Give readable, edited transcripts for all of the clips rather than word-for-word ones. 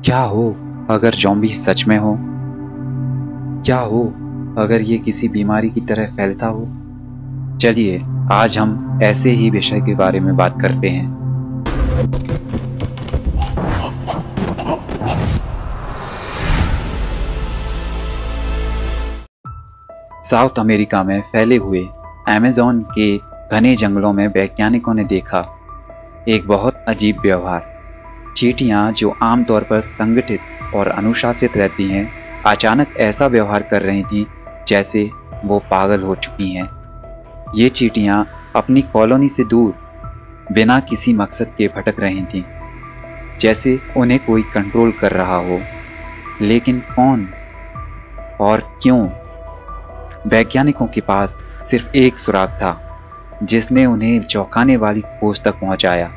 क्या हो अगर ज़ॉम्बी सच में हो? क्या हो अगर ये किसी बीमारी की तरह फैलता हो? चलिए आज हम ऐसे ही विषय के बारे में बात करते हैं। साउथ अमेरिका में फैले हुए अमेज़न के घने जंगलों में वैज्ञानिकों ने देखा एक बहुत अजीब व्यवहार। चींटियां जो आमतौर पर संगठित और अनुशासित रहती हैं, अचानक ऐसा व्यवहार कर रही थीं जैसे वो पागल हो चुकी हैं। ये चींटियां अपनी कॉलोनी से दूर बिना किसी मकसद के भटक रही थीं, जैसे उन्हें कोई कंट्रोल कर रहा हो। लेकिन कौन और क्यों? वैज्ञानिकों के पास सिर्फ एक सुराग था जिसने उन्हें चौंकाने वाली खोज तक पहुंचाया।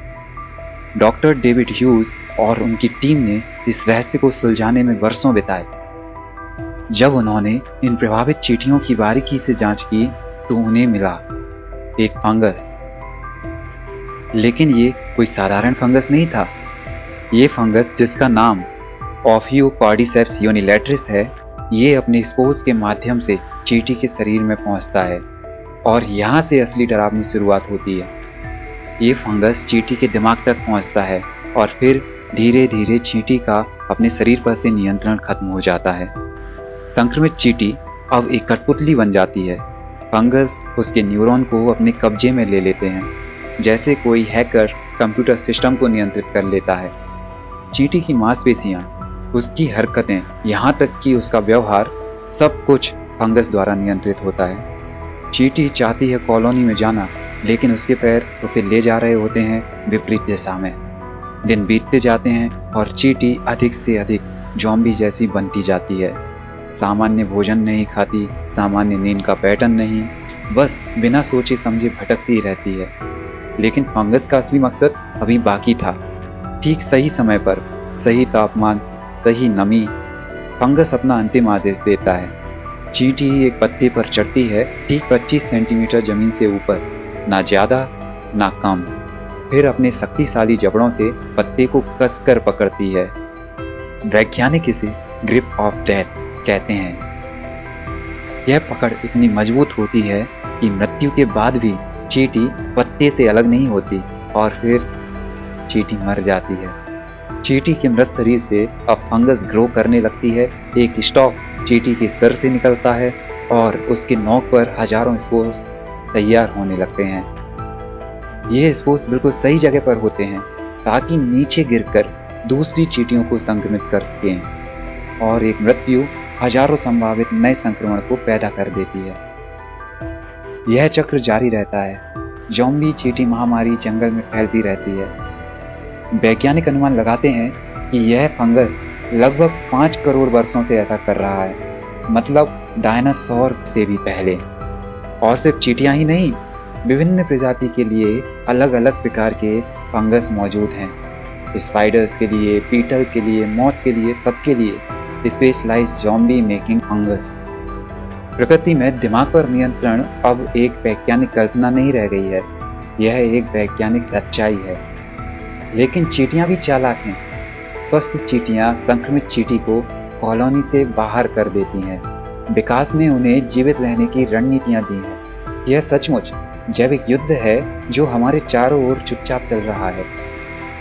डॉक्टर डेविड ह्यूज और उनकी टीम ने इस रहस्य को सुलझाने में वर्षों बिताए। जब उन्होंने इन प्रभावित चींटियों की बारीकी से जांच की तो उन्हें मिला एक फंगस। लेकिन ये कोई साधारण फंगस नहीं था। ये फंगस, जिसका नाम ओफियोकॉर्डिसेप्स यूनिलैटरिस है, ये अपने स्पोर्स के माध्यम से चींटी के शरीर में पहुंचता है और यहाँ से असली डरावनी शुरुआत होती है। ये फंगस चींटी के दिमाग तक पहुंचता है और फिर धीरे धीरे चींटी का अपने शरीर पर से नियंत्रण खत्म हो जाता है। संक्रमित चींटी अब एक कठपुतली बन जाती है। फंगस उसके न्यूरॉन को अपने कब्जे में ले लेते हैं, जैसे कोई हैकर कंप्यूटर सिस्टम को नियंत्रित कर लेता है। चींटी की मांसपेशियां, उसकी हरकतें, यहाँ तक कि उसका व्यवहार, सब कुछ फंगस द्वारा नियंत्रित होता है। चींटी चाहती है कॉलोनी में जाना, लेकिन उसके पैर उसे ले जा रहे होते हैं विपरीत दिशा में। दिन बीतते जाते हैं और चींटी अधिक से अधिक ज़ॉम्बी जैसी बनती जाती है। सामान्य भोजन नहीं खाती, सामान्य नींद का पैटर्न नहीं, बस बिना सोचे समझे भटकती रहती है। लेकिन फंगस का असली मकसद अभी बाकी था। ठीक सही समय पर, सही तापमान, सही नमी, फंगस अपना अंतिम आदेश देता है। चींटी एक पत्ते पर चढ़ती है, ठीक 25 सेंटीमीटर जमीन से ऊपर, ना ज़्यादा ना कम। फिर अपने शक्तिशाली जबड़ों से पत्ते को कसकर पकड़ती है। वैज्ञानिक इसे ग्रिप ऑफ डेथ कहते हैं। यह पकड़ इतनी मजबूत होती है कि मृत्यु के बाद भी चींटी पत्ते से अलग नहीं होती और फिर चींटी मर जाती है। चींटी के मृत शरीर से अब फंगस ग्रो करने लगती है। एक स्टॉक चींटी के सर से निकलता है और उसके नोक पर हजारों स्पोर्स तैयार होने लगते हैं। ये स्पोर्स बिल्कुल सही जगह पर होते हैं ताकि नीचे गिरकर दूसरी चींटियों को संक्रमित कर सकें और एक मृत्यु हजारों संभावित नए संक्रमण को पैदा कर देती है। यह चक्र जारी रहता है। ज़ॉम्बी चींटी महामारी जंगल में फैलती रहती है। वैज्ञानिक अनुमान लगाते हैं कि यह फंगस लगभग 5 करोड़ वर्षों से ऐसा कर रहा है, मतलब डायनासोर से भी पहले। और सिर्फ चींटियां ही नहीं, विभिन्न प्रजाति के लिए अलग अलग प्रकार के फंगस मौजूद हैं। स्पाइडर्स के लिए, बीटल के लिए, मौत के लिए, सबके लिए स्पेशलाइज्ड ज़ॉम्बी मेकिंग फंगस। प्रकृति में दिमाग पर नियंत्रण अब एक वैज्ञानिक कल्पना नहीं रह गई है, यह एक वैज्ञानिक सच्चाई है। लेकिन चींटियां भी चालाक हैं। स्वस्थ चींटियां संक्रमित चींटी को कॉलोनी से बाहर कर देती हैं। विकास ने उन्हें जीवित रहने की रणनीतियां दी हैं। यह सचमुच जैविक युद्ध है जो हमारे चारों ओर चुपचाप चल रहा है।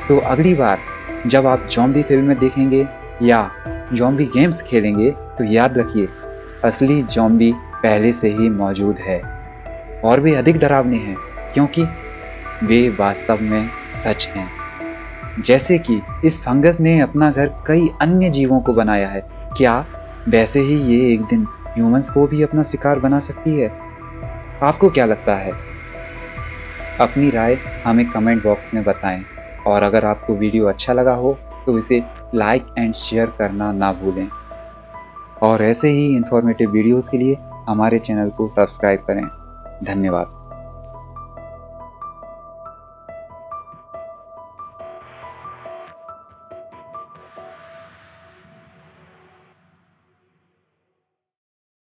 तो अगली बार जब आप ज़ॉम्बी फिल्में देखेंगे या ज़ॉम्बी गेम्स खेलेंगे तो याद रखिए, असली ज़ॉम्बी पहले से ही मौजूद है और वे अधिक डरावने हैं क्योंकि वे वास्तव में सच हैं। जैसे कि इस फंगस ने अपना घर कई अन्य जीवों को बनाया है, क्या वैसे ही ये एक दिन ह्यूमंस को भी अपना शिकार बना सकती है? आपको क्या लगता है? अपनी राय हमें कमेंट बॉक्स में बताएं और अगर आपको वीडियो अच्छा लगा हो तो इसे लाइक एंड शेयर करना ना भूलें। और ऐसे ही इंफॉर्मेटिव वीडियोस के लिए हमारे चैनल को सब्सक्राइब करें। धन्यवाद।